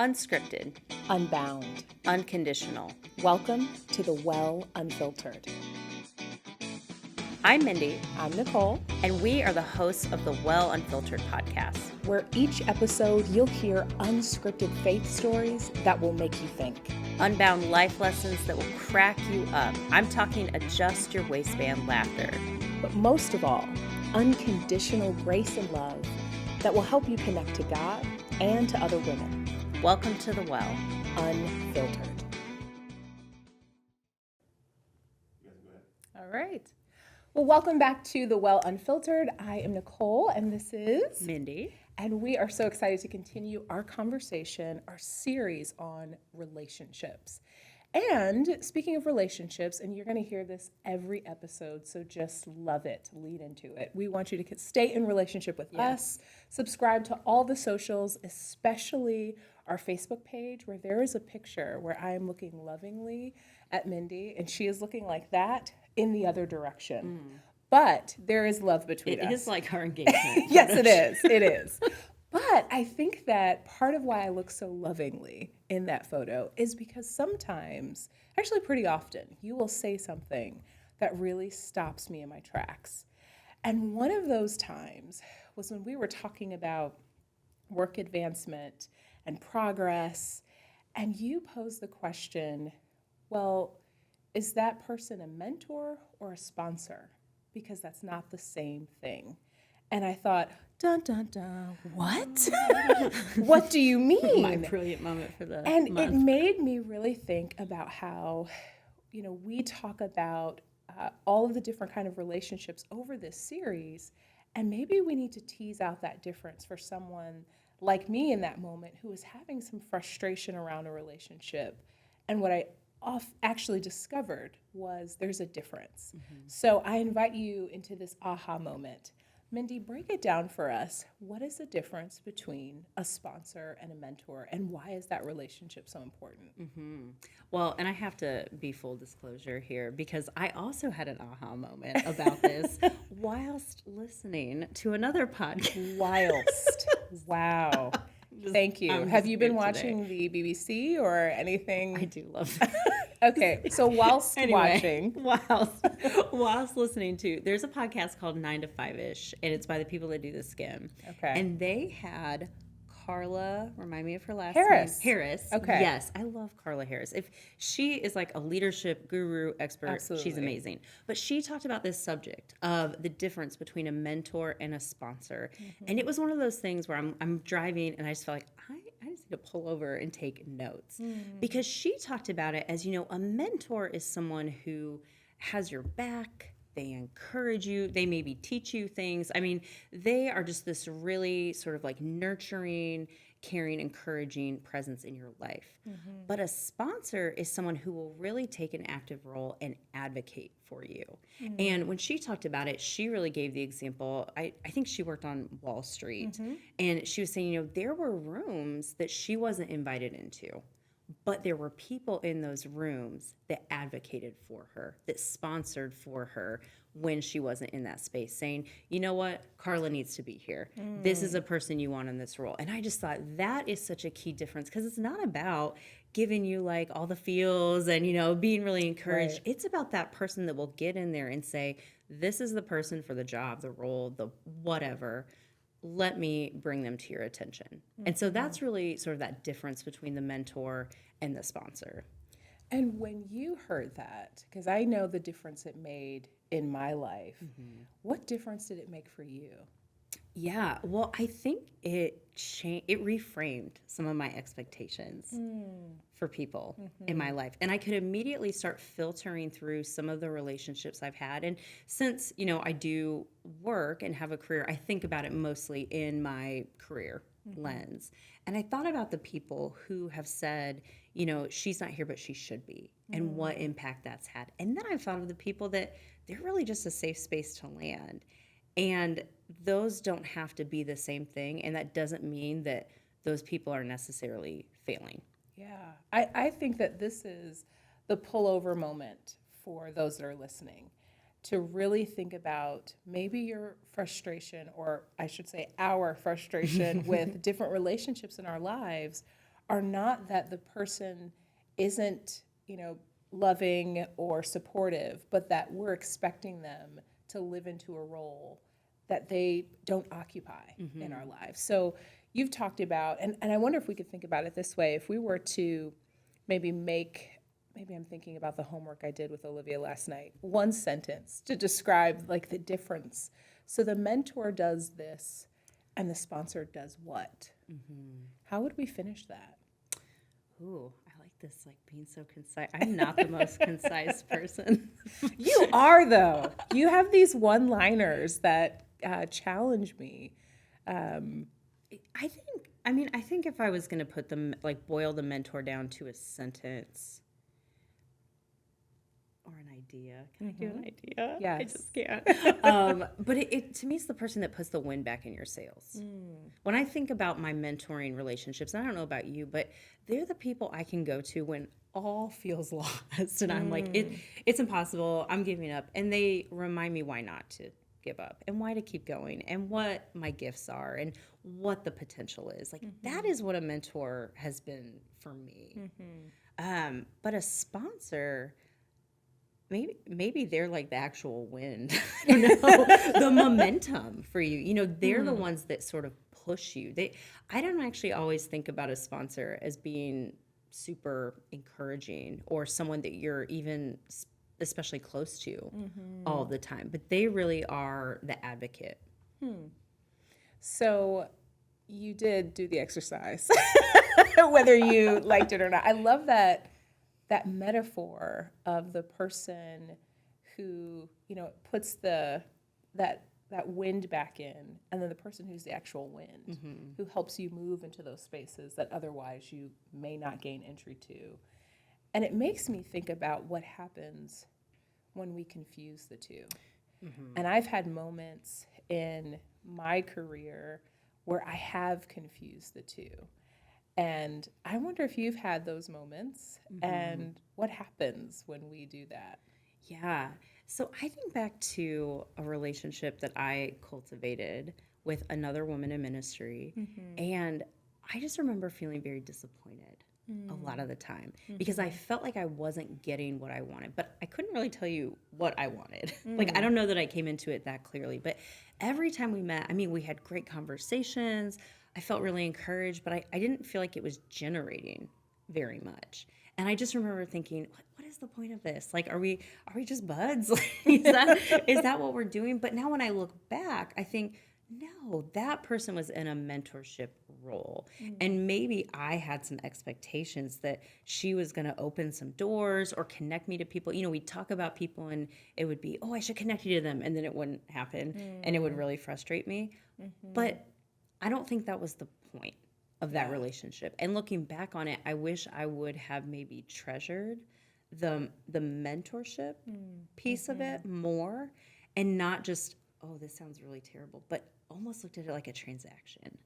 Unscripted, Unbound. unconditional. Welcome to the Well Unfiltered. I'm Mindie, I'm Nicole, and we are the hosts of the Well Unfiltered podcast. where each episode you'll hear unscripted faith stories that will make you think. Unbound life lessons that will crack you up. I'm talking adjust your waistband laughter. But most of all, unconditional grace and love that will help you connect to God and to other women. Welcome to the Well. Unfiltered. All right. Well, welcome back to the Well Unfiltered. I am Nicole, and this is Mindie. And we are so excited to continue our conversation, our series on relationships. And speaking of relationships, and you're going to hear this every episode, so just love it, lead into it. We want you to stay in relationship with us, subscribe to all the socials, especially our Facebook page, where there is a picture where I am looking lovingly at Mindie, and she is looking like that in the other direction. But there is love between us. It is like our engagement. Yes, it is. It is. But I think that part of why I look so lovingly in that photo is because sometimes, actually pretty often, you will say something that really stops me in my tracks. And one of those times was when we were talking about work advancement and progress, and you posed the question, well, is that person a mentor or a sponsor? Because that's not the same thing. And I thought, dun, dun, dun, what? What do you mean? My brilliant moment for the And month. it made me really think about how, we talk about all of the different kind of relationships over this series, and maybe we need to tease out that difference for someone like me in that moment who was having some frustration around a relationship. And what I actually discovered was there's a difference. So I invite you into this aha moment. Mindie, break it down for us. What is the difference between a sponsor and a mentor, and why is that relationship so important? Well, and I have to be full disclosure here because I also had an aha moment about this whilst listening to another podcast. Whilst. Wow. Thank you. I'm Have just you been here watching the BBC or anything? I do love that. Okay, so whilst watching. Whilst listening to, there's a podcast called 9 to 5-ish, and it's by the people that do the Skim. Okay. And they had Carla, remind me of her last Harris. name. Harris. Okay. Yes, I love Carla Harris. If she is like a leadership guru expert, Absolutely. she's amazing. But she talked about this subject of the difference between a mentor and a sponsor. And it was one of those things where I'm driving and I just felt like I just need to pull over and take notes. Because she talked about it as, a mentor is someone who has your back. They encourage you. They maybe teach you things. I mean, they are just this really sort of like nurturing, caring, encouraging presence in your life. But a sponsor is someone who will really take an active role and advocate for you. And when she talked about it, she really gave the example. I think she worked on Wall Street. And she was saying, there were rooms that she wasn't invited into. But there were people in those rooms that advocated for her, that sponsored for her when she wasn't in that space, saying, you know what, Carla needs to be here. This is a person you want in this role. And I just thought that is such a key difference because it's not about giving you like all the feels and, being really encouraged. Right. It's about that person that will get in there and say, this is the person for the job, the role, the whatever. Let me bring them to your attention. And so that's really sort of that difference between the mentor and the sponsor. And when you heard that, because I know the difference it made in my life, what difference did it make for you? Yeah, well, I think it reframed some of my expectations for people in my life. And I could immediately start filtering through some of the relationships I've had. And since, I do work and have a career, I think about it mostly in my career lens. And I thought about the people who have said, she's not here, but she should be, and what impact that's had. And then I thought of the people that they're really just a safe space to land. And those don't have to be the same thing. And that doesn't mean that those people are necessarily failing. Yeah, I think that this is the pullover moment for those that are listening. to really think about maybe your frustration, or I should say our frustration with different relationships in our lives are not that the person isn't, loving or supportive, but that we're expecting them to live into a role that they don't occupy in our lives. So you've talked about, and I wonder if we could think about it this way, if we were to maybe I'm thinking about the homework I did with Olivia last night, one sentence to describe like the difference. So the mentor does this and the sponsor does what? How would we finish that? Ooh, I like this, like being so concise. I'm not the most concise person. You are, though. You have these one-liners that challenge me. I think if I was going to put them, like boil the mentor down to a sentence or an idea. Can I do an idea? Yes. I just can't. But it to me, it's the person that puts the wind back in your sails. When I think about my mentoring relationships, and I don't know about you, but they're the people I can go to when all feels lost. And I'm like, it's impossible. I'm giving up. And they remind me why not to give up and why to keep going and what my gifts are and what the potential is. Like that is what a mentor has been for me. But a sponsor, maybe they're like the actual wind, I don't know, the momentum for you. They're the ones that sort of push you. I don't actually always think about a sponsor as being super encouraging or someone that you're even especially close to all the time, but they really are the advocate. So you did do the exercise, whether you liked it or not. I love that metaphor of the person who, puts that wind back in, and then the person who's the actual wind, who helps you move into those spaces that otherwise you may not gain entry to. And it makes me think about what happens when we confuse the two. And I've had moments in my career where I have confused the two. And I wonder if you've had those moments and what happens when we do that. Yeah. So I think back to a relationship that I cultivated with another woman in ministry. And I just remember feeling very disappointed a lot of the time because I felt like I wasn't getting what I wanted, but I couldn't really tell you what I wanted. Like, I don't know that I came into it that clearly, but every time we met, we had great conversations. I felt really encouraged, but I didn't feel like it was generating very much. And I just remember thinking, what is the point of this? Like, are we just buds? is that what we're doing? But now when I look back, I think, no, that person was in a mentorship role. And maybe I had some expectations that she was going to open some doors or connect me to people. We'd talk about people and it would be, oh, I should connect you to them. And then it wouldn't happen. And it would really frustrate me. But I don't think that was the point of that relationship. And looking back on it, I wish I would have maybe treasured the mentorship piece of it more and not just, oh, this sounds really terrible, but almost looked at it like a transaction.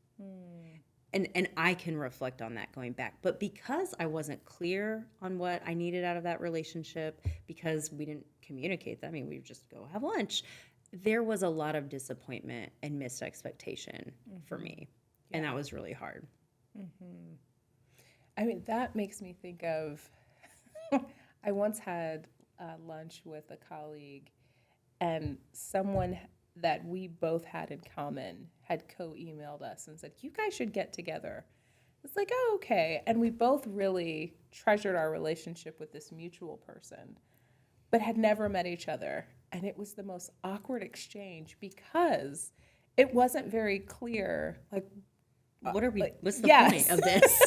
And I can reflect on that going back. But because I wasn't clear on what I needed out of that relationship, because we didn't communicate that, we would just go have lunch, there was a lot of disappointment and missed expectation for me. And that was really hard. That makes me think of, I once had lunch with a colleague, and someone that we both had in common had co-emailed us and said, you guys should get together. It's like, oh, okay. And we both really treasured our relationship with this mutual person, but had never met each other. And it was the most awkward exchange because it wasn't very clear, like, what's the point of this?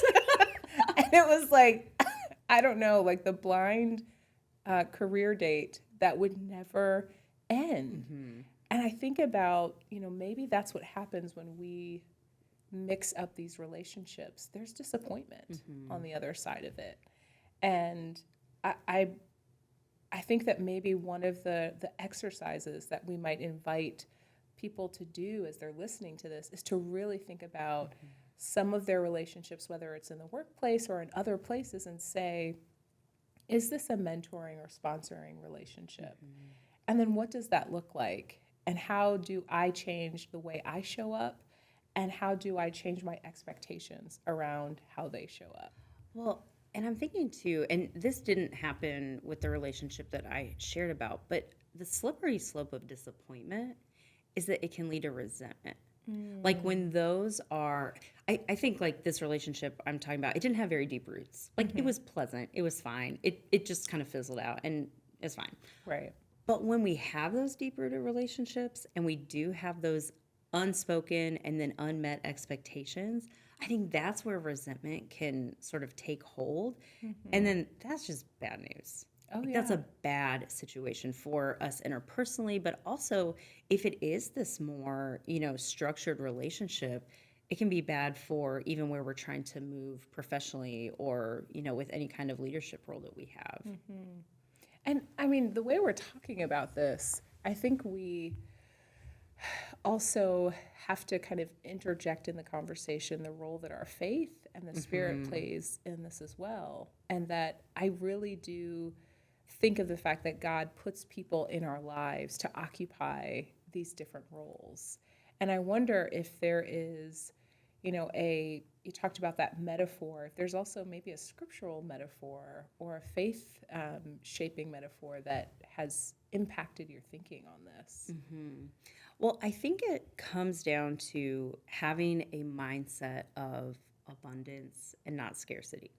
And it was like, I don't know, like the blind career date that would never end. And I think about, maybe that's what happens when we mix up these relationships. There's disappointment on the other side of it. And I think that maybe one of the exercises that we might invite people to do as they're listening to this is to really think about some of their relationships, whether it's in the workplace or in other places, and say, is this a mentoring or sponsoring relationship? And then what does that look like? And how do I change the way I show up And how do I change my expectations around how they show up? Well, and I'm thinking too, and this didn't happen with the relationship that I shared about, but the slippery slope of disappointment is that it can lead to resentment. Like when those are, I think like this relationship I'm talking about, it didn't have very deep roots. Like it was pleasant, it was fine. It just kind of fizzled out and it's fine. Right. But when we have those deep rooted relationships and we do have those unspoken and then unmet expectations, I think that's where resentment can sort of take hold. And then that's just bad news. Oh, Like, yeah. that's a bad situation for us interpersonally, but also if it is this more, structured relationship, it can be bad for even where we're trying to move professionally or, with any kind of leadership role that we have. And I mean, the way we're talking about this, I think we also have to kind of interject in the conversation the role that our faith and the Spirit plays in this as well. And that I really do think of the fact that God puts people in our lives to occupy these different roles. And I wonder if there is, you talked about that metaphor, if there's also maybe a scriptural metaphor or a faith shaping metaphor that has impacted your thinking on this. Well, I think it comes down to having a mindset of abundance and not scarcity.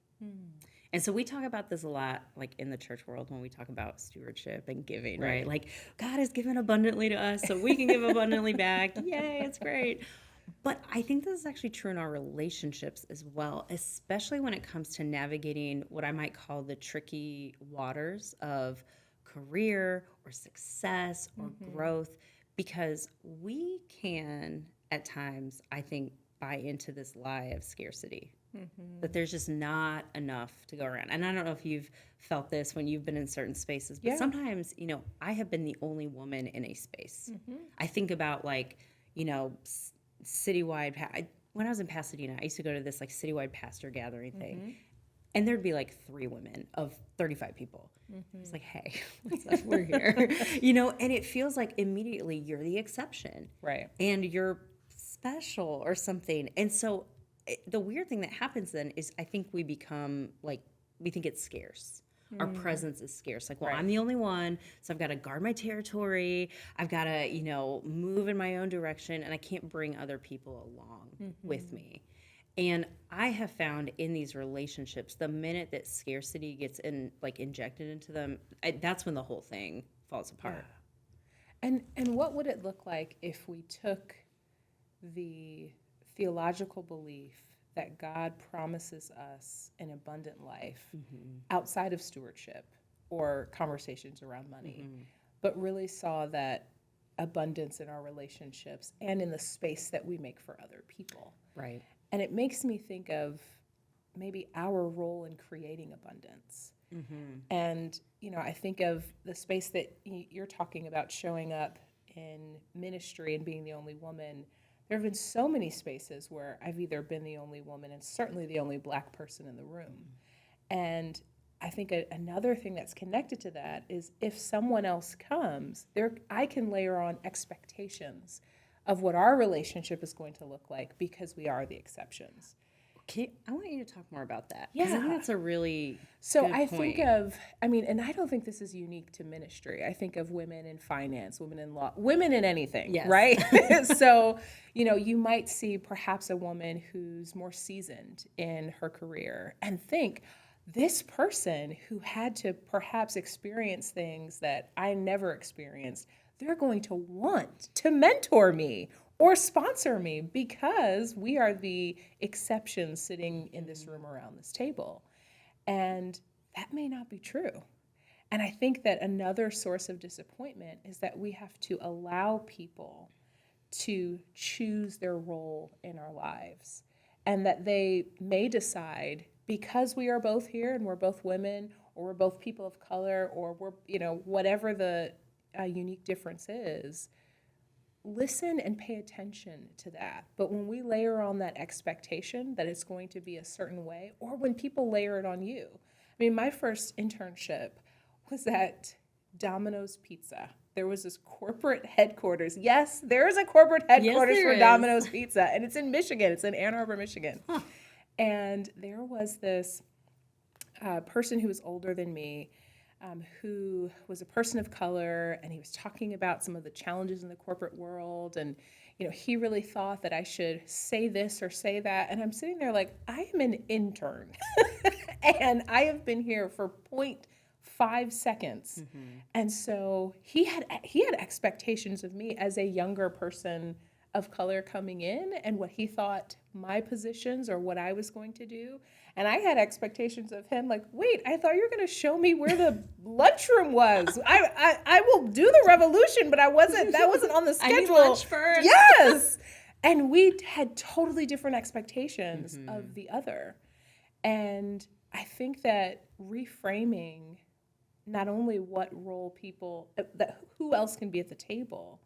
And so we talk about this a lot, like in the church world, when we talk about stewardship and giving, right? Like God has given abundantly to us, so we can give abundantly back. Yay, it's great. But I think this is actually true in our relationships as well, especially when it comes to navigating what I might call the tricky waters of career or success or growth, because we can, at times, I think, buy into this lie of scarcity. That there's just not enough to go around. And I don't know if you've felt this when you've been in certain spaces, but sometimes, I have been the only woman in a space. I think about like, citywide, when I was in Pasadena, I used to go to this like citywide pastor gathering thing. And there'd be like 3 women of 35 people. It's like, hey, what's up? We're here. And it feels like immediately you're the exception. Right. And you're special or something. And so the weird thing that happens then is I think we become like, we think it's scarce. Our presence is scarce. Like, well, I'm the only one, so I've got to guard my territory. I've got to, move in my own direction, and I can't bring other people along with me. And I have found in these relationships, the minute that scarcity gets injected into them, that's when the whole thing falls apart. Yeah. And what would it look like if we took the theological belief that God promises us an abundant life outside of stewardship or conversations around money, but really saw that abundance in our relationships and in the space that we make for other people? Right. And it makes me think of maybe our role in creating abundance. And, I think of the space that you're talking about, showing up in ministry and being the only woman. There have been so many spaces where I've either been the only woman and certainly the only Black person in the room. And I think another thing that's connected to that is if someone else comes, I can layer on expectations of what our relationship is going to look like because we are the exceptions. I want you to talk more about that. Because I think that's a really good I point. think of, and I don't think this is unique to ministry. I think of women in finance, women in law, women in anything, right? So, you might see perhaps a woman who's more seasoned in her career and think, this person who had to perhaps experience things that I never experienced, they're going to want to mentor me or sponsor me because we are the exceptions sitting in this room around this table. And that may not be true. And I think that another source of disappointment is that we have to allow people to choose their role in our lives, and that they may decide, because we are both here and we're both women, or we're both people of color, or we're, whatever the unique difference is, listen and pay attention to that. But when we layer on that expectation that it's going to be a certain way, or when people layer it on you. My first internship was at Domino's Pizza there was this corporate headquarters. Yes, there is a corporate headquarters there for is. Domino's Pizza, and it's in Michigan. It's in Ann Arbor, Michigan. Huh. And there was this person who was older than me, who was a person of color, and he was talking about some of the challenges in the corporate world. And, he really thought that I should say this or say that. And I'm sitting there like, I am an intern, and I have been here for 0.5 seconds. And so he had expectations of me as a younger person of color coming in, and what he thought my positions or what I was going to do. And I had expectations of him like, wait, I thought you were going to show me where the lunchroom was. I will do the revolution, but that wasn't on the schedule. I need lunch first. Yes. And we had totally different expectations of the other. And I think that reframing not only what role who else can be at the table,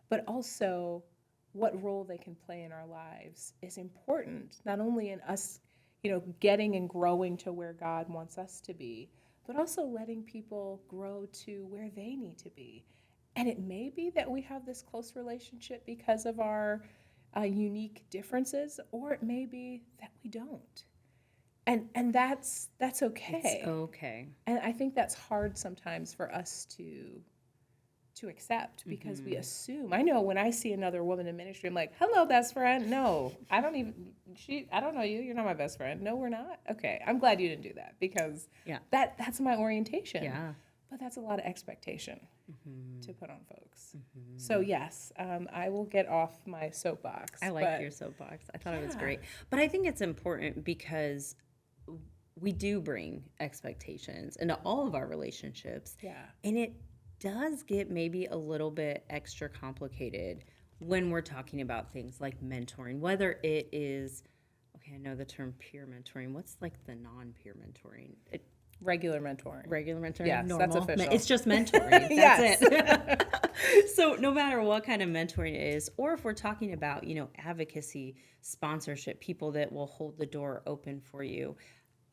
but also what role they can play in our lives is important, not only in us, getting and growing to where God wants us to be, but also letting people grow to where they need to be. And it may be that we have this close relationship because of our unique differences, or it may be that we don't. And that's okay. It's okay. And I think that's hard sometimes for us to accept, because we assume. I know when I see another woman in ministry, I'm like, hello, best friend. No, I don't know you. You're not my best friend. No, we're not. Okay. I'm glad you didn't do that, because that's my orientation. Yeah. But that's a lot of expectation to put on folks. So yes, I will get off my soapbox. I like your soapbox. I thought it was great. But I think it's important because we do bring expectations into all of our relationships. Yeah. And it does get maybe a little bit extra complicated when we're talking about things like mentoring, whether it is, okay, I know the term peer mentoring. What's like the non-peer mentoring? Regular mentoring. Regular mentoring? Yes, normal. that's official. It's just mentoring. That's it. So no matter what kind of mentoring it is, or if we're talking about, advocacy, sponsorship, people that will hold the door open for you,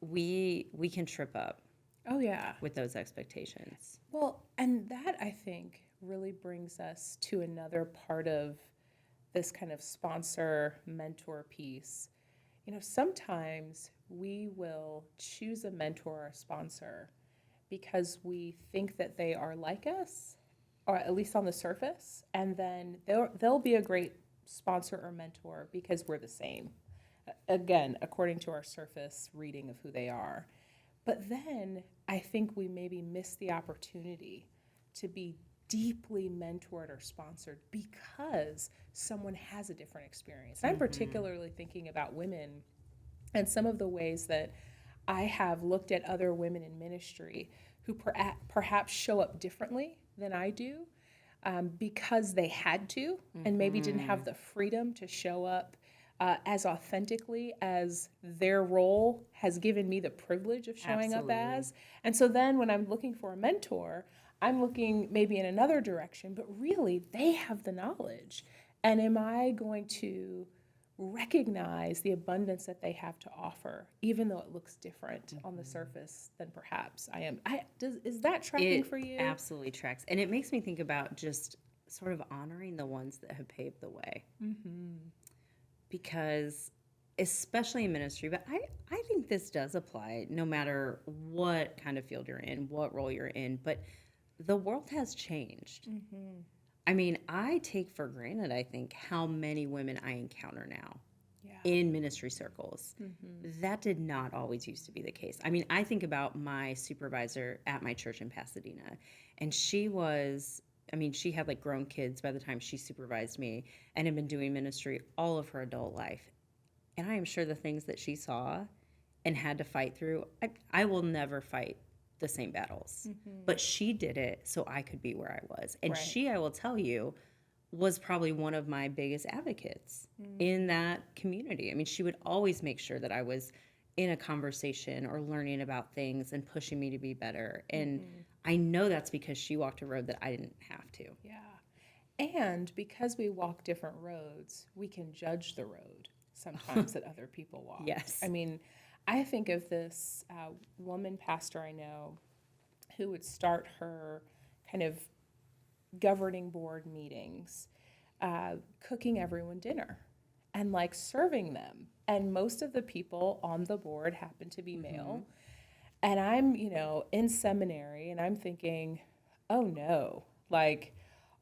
we can trip up. Oh, yeah. With those expectations. Well, and that, I think, really brings us to another part of this kind of sponsor-mentor piece. Sometimes we will choose a mentor or sponsor because we think that they are like us, or at least on the surface, and then they'll be a great sponsor or mentor because we're the same. Again, according to our surface reading of who they are. But then I think we maybe miss the opportunity to be deeply mentored or sponsored because someone has a different experience. I'm particularly thinking about women and some of the ways that I have looked at other women in ministry who perhaps show up differently than I do because they had to and maybe didn't have the freedom to show up as authentically as their role has given me the privilege of showing up as. And so then when I'm looking for a mentor, I'm looking maybe in another direction, but really they have the knowledge. And am I going to recognize the abundance that they have to offer, even though it looks different on the surface than perhaps I am? Is that tracking for you? Absolutely tracks. And it makes me think about just sort of honoring the ones that have paved the way. Because especially in ministry, but I think this does apply no matter what kind of field you're in, what role you're in, but the world has changed. I mean, I take for granted, I think, how many women I encounter now in ministry circles. That did not always used to be the case. I mean, I think about my supervisor at my church in Pasadena, and she had like grown kids by the time she supervised me and had been doing ministry all of her adult life. And I am sure the things that she saw and had to fight through, I will never fight the same battles. But she did it so I could be where I was. And she, I will tell you, was probably one of my biggest advocates in that community. I mean, she would always make sure that I was in a conversation or learning about things and pushing me to be better. And I know that's because she walked a road that I didn't have to. Yeah. And because we walk different roads, we can judge the road sometimes that other people walk. Yes. I mean, I think of this woman pastor I know who would start her kind of governing board meetings, cooking everyone dinner and like serving them. And most of the people on the board happen to be male. And I'm, in seminary and I'm thinking, oh no, like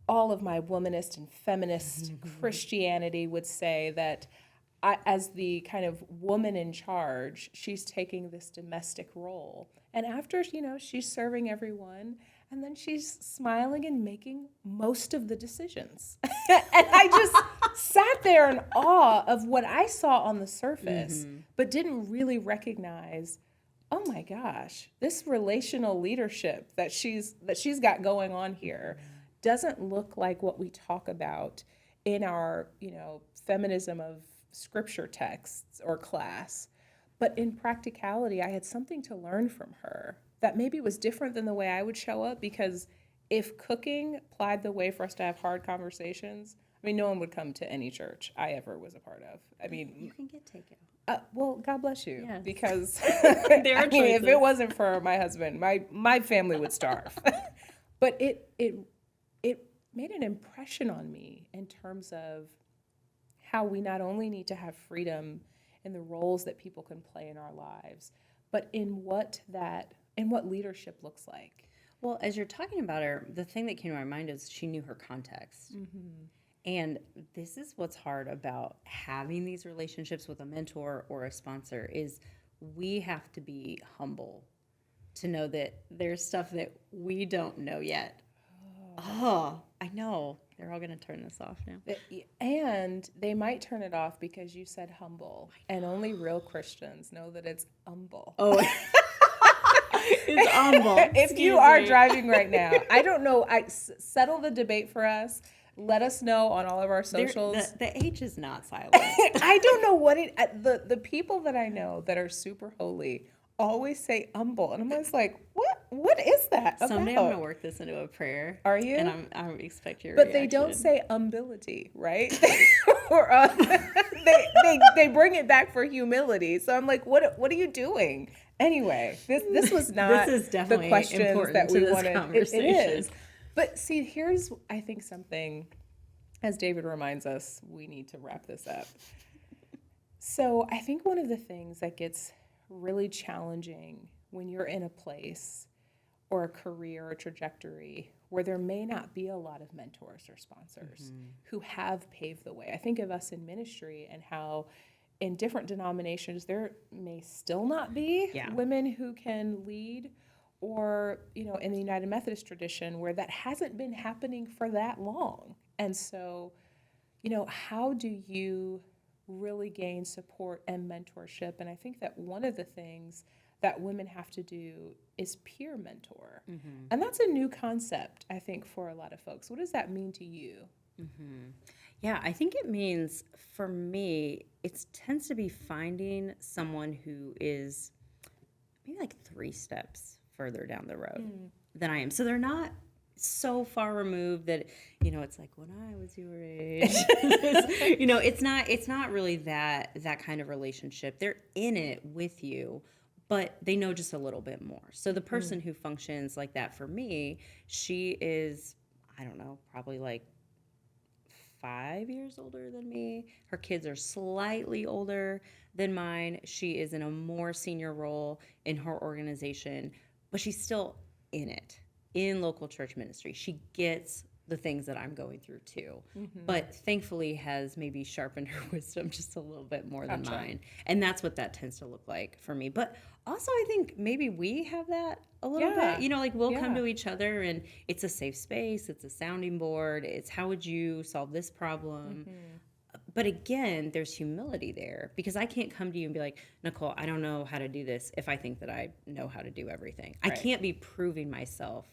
all of my womanist and feminist Christianity would say that as the kind of woman in charge, she's taking this domestic role. And after, she's serving everyone, and then she's smiling and making most of the decisions. And I just sat there in awe of what I saw on the surface, but didn't really recognize, oh my gosh, this relational leadership that she's got going on here doesn't look like what we talk about in our, feminism of scripture texts or class. But in practicality, I had something to learn from her that maybe was different than the way I would show up, because if cooking applied the way for us to have hard conversations, I mean, no one would come to any church I ever was a part of. I mean, You can get takeout. well, God bless you, Yes. because There are if choices. it wasn't for my husband, my family would starve. But it made an impression on me in terms of how we not only need to have freedom in the roles that people can play in our lives, but in what leadership looks like. Well, as you're talking about her, the thing that came to my mind is she knew her context. And this is what's hard about having these relationships with a mentor or a sponsor, is we have to be humble to know that there's stuff that we don't know yet. Oh, I know. They're all going to turn this off now. And they might turn it off because you said humble, and only real Christians know that it's humble. Oh, it's humble. If you are driving right now, I don't know. Settle the debate for us. Let us know on all of our socials. The H is not silent. I don't know what the people that I know that are super holy always say humble, and I'm always like, what is that Someday about? I'm going to work this into a prayer. Are you? And I expect your But reaction. they don't say umbility, right? Or they bring it back for humility. So I'm like, what are you doing? Anyway, this was not This is definitely the questions important that to we this wanted. conversation. It is. But see, here's, I think, something, as David reminds us, we need to wrap this up. So I think one of the things that gets really challenging when you're in a place or a career or trajectory where there may not be a lot of mentors or sponsors who have paved the way. I think of us in ministry and how in different denominations there may still not be women who can lead, or, in the United Methodist tradition where that hasn't been happening for that long. And so, how do you really gain support and mentorship? And I think that one of the things that women have to do is peer mentor. And that's a new concept, I think, for a lot of folks. What does that mean to you? Yeah, I think it means, for me, it tends to be finding someone who is maybe like 3 steps further down the road than I am. So they're not so far removed that, it's like when I was your age. It's not really that kind of relationship. They're in it with you, but they know just a little bit more. So the person who functions like that for me, she is, I don't know, probably like 5 years older than me. Her kids are slightly older than mine. She is in a more senior role in her organization, but she's still in it, in local church ministry. She gets the things that I'm going through too, but thankfully has maybe sharpened her wisdom just a little bit more than mine. And that's what that tends to look like for me. But also I think maybe we have that a little bit, we'll come to each other and it's a safe space. It's a sounding board. It's how would you solve this problem? But again, there's humility there, because I can't come to you and be like, Nicole, I don't know how to do this if I think that I know how to do everything. Right. I can't be proving myself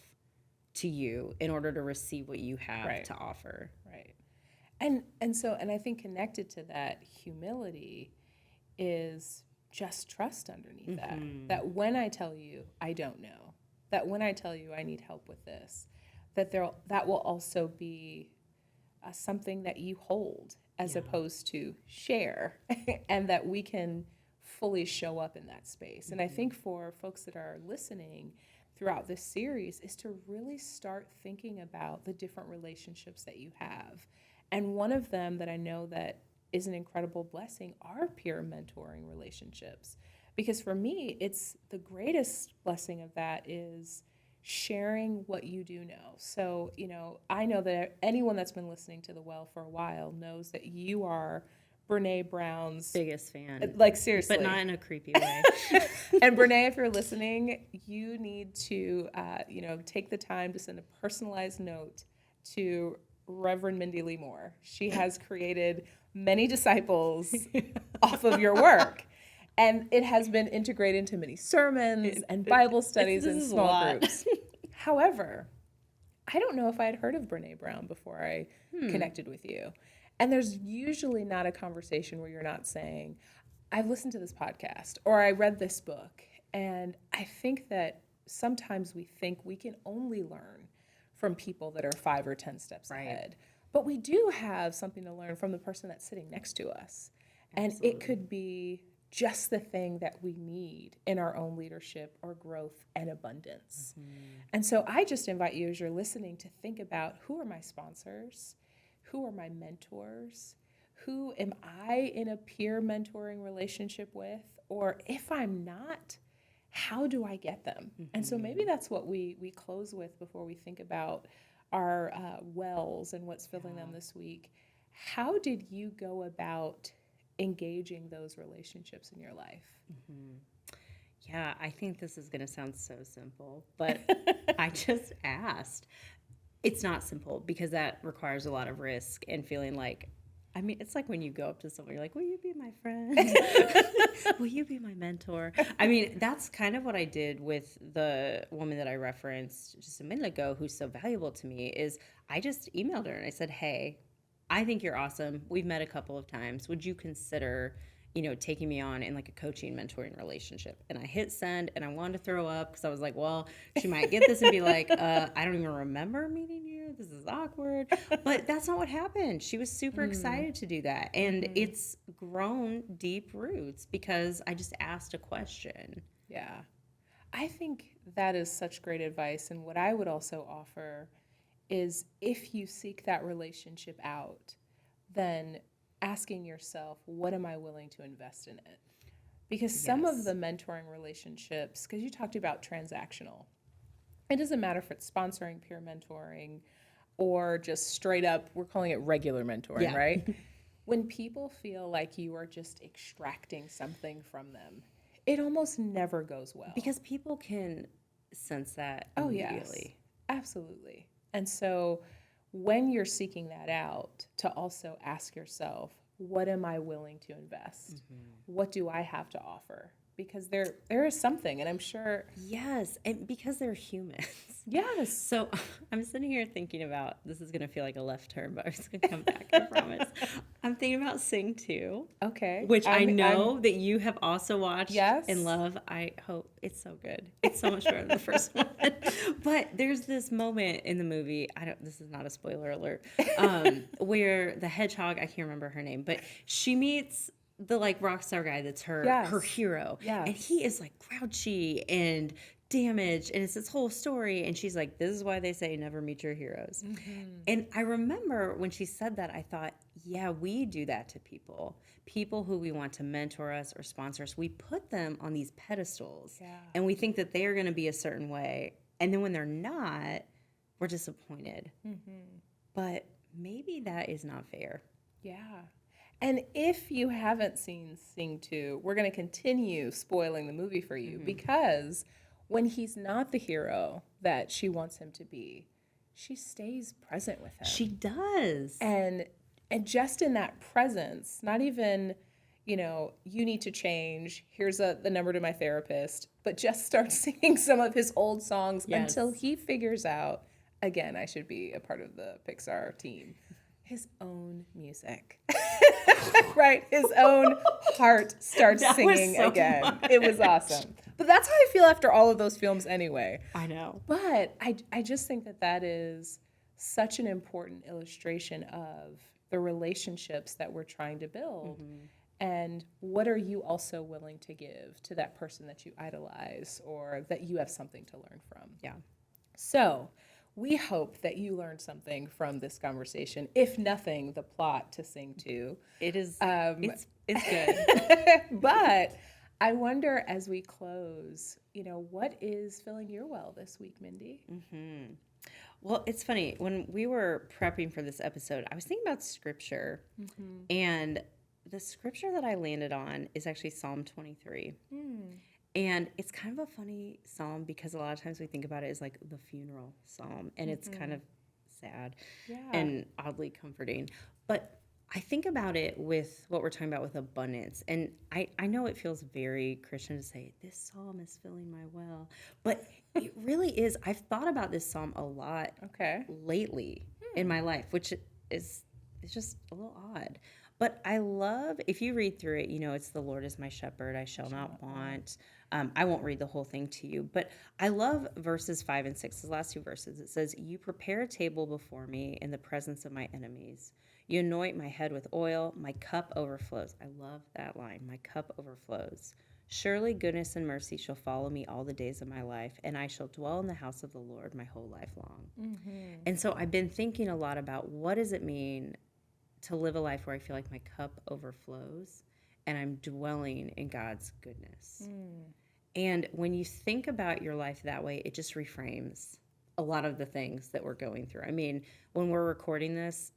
to you in order to receive what you have to offer. Right. And I think connected to that humility is just trust underneath that when I tell you I don't know, that when I tell you I need help with this, that will also be something that you hold as opposed to share, and that we can fully show up in that space. And I think for folks that are listening, throughout this series is to really start thinking about the different relationships that you have. And one of them that I know that is an incredible blessing are peer mentoring relationships. Because for me, it's the greatest blessing of that is sharing what you do know. So, I know that anyone that's been listening to The Well for a while knows that you are Brene Brown's biggest fan. Like, seriously. But not in a creepy way. And Brene, if you're listening, you need to, take the time to send a personalized note to Reverend Mindie Lee Moore. She has created many disciples off of your work. And it has been integrated into many sermons and Bible studies and small groups. However, I don't know if I had heard of Brene Brown before I connected with you. And there's usually not a conversation where you're not saying, I've listened to this podcast or I read this book. And I think that sometimes we think we can only learn from people that are 5 or 10 steps ahead. But we do have something to learn from the person that's sitting next to us. And it could be just the thing that we need in our own leadership or growth and abundance. And so I just invite you, as you're listening, to think about, who are my sponsors? Who are my mentors? Who am I in a peer mentoring relationship with? Or if I'm not, how do I get them? And so maybe that's what we close with before we think about our wells and what's filling them this week. How did you go about engaging those relationships in your life? Yeah, I think this is going to sound so simple, but I just asked. It's not simple because that requires a lot of risk and feeling like, it's like when you go up to someone, you're like, will you be my friend? Will you be my mentor? That's kind of what I did with the woman that I referenced just a minute ago, who's so valuable to me, is I just emailed her and I said, hey, I think you're awesome. We've met a couple of times. Would you consider, taking me on in like a coaching, mentoring relationship? And I hit send and I wanted to throw up because I was like, well, she might get this and be like, I don't even remember meeting you. This is awkward. But that's not what happened. She was super excited to do that. And it's grown deep roots because I just asked a question. Yeah. I think that is such great advice. And what I would also offer is, if you seek that relationship out, then asking yourself, what am I willing to invest in it? Because some of the mentoring relationships, because you talked about transactional, it doesn't matter if it's sponsoring, peer mentoring, or just straight up, we're calling it regular mentoring, right? When people feel like you are just extracting something from them, it almost never goes well. Because people can sense that immediately. Yes, absolutely. And so when you're seeking that out, to also ask yourself, what am I willing to invest? What do I have to offer? Because there is something, and I'm sure. Yes, and because they're humans. Yes. So I'm sitting here thinking about, this is going to feel like a left turn, but I'm just going to come back, I promise. I'm thinking about Sing 2. Okay. Which I know that you have also watched and love. I hope it's so good. It's so much better than the first one. But there's this moment in the movie, this is not a spoiler alert, where the hedgehog, I can't remember her name, but she meets the like rock star guy that's her hero. Yes. And he is like grouchy and damaged, and it's this whole story, and she's like, this is why they say never meet your heroes. And I remember when she said that, I thought, yeah, we do that to people who we want to mentor us or sponsor us. We put them on these pedestals and we think that they are going to be a certain way, and then when they're not, we're disappointed. But maybe that is not fair. And if you haven't seen Sing 2, we're going to continue spoiling the movie for you, because when he's not the hero that she wants him to be, she stays present with him. She does. And just in that presence, not even, you need to change, here's the number to my therapist, but just start singing some of his old songs until he figures out, again, I should be a part of the Pixar team, his own music. Right? His own heart starts singing again. Much. It was awesome. But that's how I feel after all of those films anyway. I know. But I just think that is such an important illustration of the relationships that we're trying to build. And what are you also willing to give to that person that you idolize or that you have something to learn from? Yeah. So we hope that you learned something from this conversation. If nothing, the plot to sing to. It is, it's good. But I wonder as we close, what is filling your well this week, Mindie? Mm-hmm. Well, it's funny. When we were prepping for this episode, I was thinking about scripture. Mm-hmm. And the scripture that I landed on is actually Psalm 23. And it's kind of a funny psalm because a lot of times we think about it as like the funeral psalm. And it's kind of sad and oddly comforting. But I think about it with what we're talking about with abundance. And I know it feels very Christian to say, this psalm is filling my well. But it really is. I've thought about this psalm a lot lately in my life, which is just a little odd. But I love, if you read through it, it's the Lord is my shepherd, I shall not want. I won't read the whole thing to you, but I love verses 5 and 6, the last two verses. It says, you prepare a table before me in the presence of my enemies. You anoint my head with oil, my cup overflows. I love that line, my cup overflows. Surely goodness and mercy shall follow me all the days of my life, and I shall dwell in the house of the Lord my whole life long. Mm-hmm. And so I've been thinking a lot about what does it mean to live a life where I feel like my cup overflows and I'm dwelling in God's goodness. And when you think about your life that way, it just reframes a lot of the things that we're going through. I mean, when we're recording this,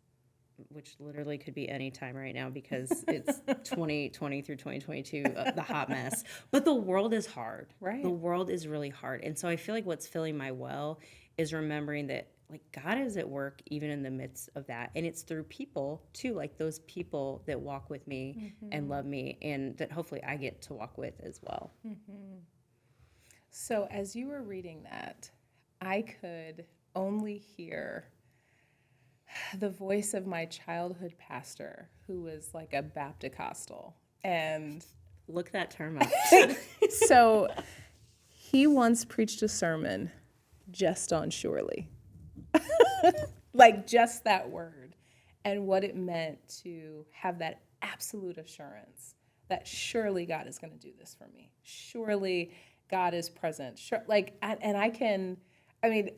which literally could be any time right now because it's 2020 through 2022, the hot mess. But the world is hard. Right. The world is really hard. And so I feel like what's filling my well is remembering that like God is at work even in the midst of that. And it's through people too, like those people that walk with me and love me and that hopefully I get to walk with as well. So as you were reading that, I could only hear the voice of my childhood pastor who was like a Baptist-costal. And look that term up. So he once preached a sermon just on surely. Like just that word and what it meant to have that absolute assurance that surely God is going to do this for me. Surely God is present.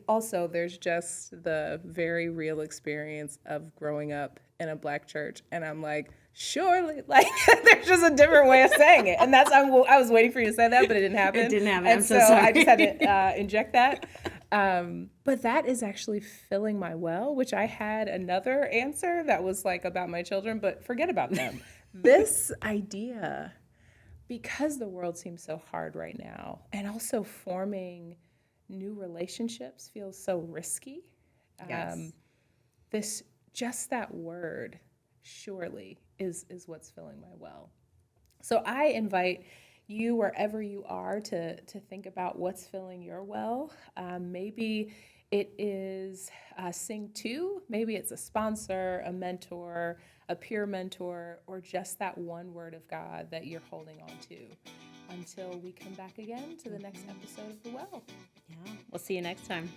Also there's just the very real experience of growing up in a Black church. And I'm like, surely, like there's just a different way of saying it. And I was waiting for you to say that, but it didn't happen. It didn't happen. And I'm so sorry. I just had to inject that. But that is actually filling my well, which I had another answer that was like about my children, but forget about them. This idea, because the world seems so hard right now, and also forming new relationships feels so risky. Yes. Just that word, surely, is what's filling my well. So I invite you, wherever you are, to think about what's filling your well. Maybe it is Sing 2. Maybe it's a sponsor, a mentor, a peer mentor, or just that one word of God that you're holding on to until we come back again to the next episode of The Well. Yeah, we'll see you next time.